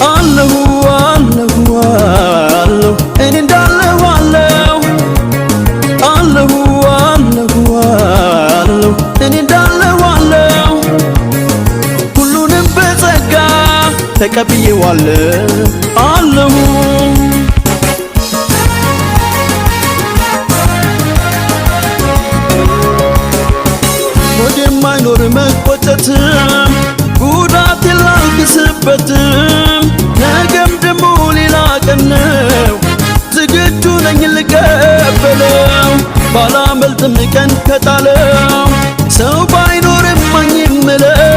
አለሁ አለሁ አለሁ እኔ እንዳለሁ አለሁ አለሁ አለሁ አለሁ እኔ እንዳለሁ አለሁ ሁሉንም በጸጋ ተቀብዬዋለሁ አለሁ የማይኖር መቆጨትም ጉዳት ላልክስበትም ነገም ደሞ ሌላ ቀን ነው ዝግጁ ነኝ ልቀበለው ባላመልጥም ቀን ከጣለው ሰው ባይኖርም ማኝምለው